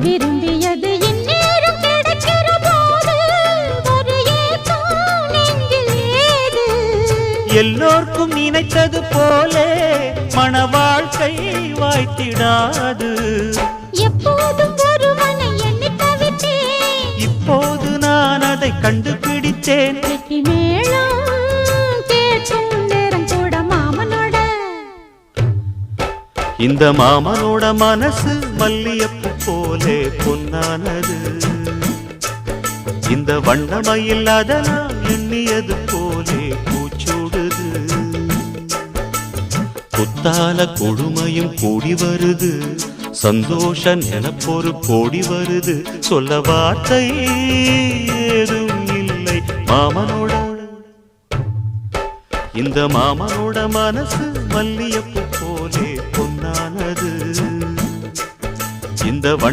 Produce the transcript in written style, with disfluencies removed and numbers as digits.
விரும்பியது இந்நேரம் கிடைக்கிற போது ஒரு ஏக்கம் நெஞ்சில் ஏது? எல்லோர்க்கும் நினைத்தது போலே மன வாழ்க்கை வாய்த்திடாது. எப்போதும் ஒருவனை எண்ணி தவித்தேன், இப்போது நான் அதை கண்டுபிடித்தேன். கெட்டி மேளம் கேட்கும் நேரம் கூட மாமனோட. இந்த மாமனோட மனசு மல்லியப்பு போலே பொன்னானது. இந்த வண்ணமயில் அதனால் எண்ணியது போலே பூச்சூடுது. புத்தால கொடுமையும் கூடி வருது, சந்தோஷ நினப்பொரு கோடி வருது. சொல்ல வார்த்தை ஏதும் இல்லை மாமனோட. இந்த மாமனோட மனசு மல்லியப்பு போலே பொன்னானது. இந்த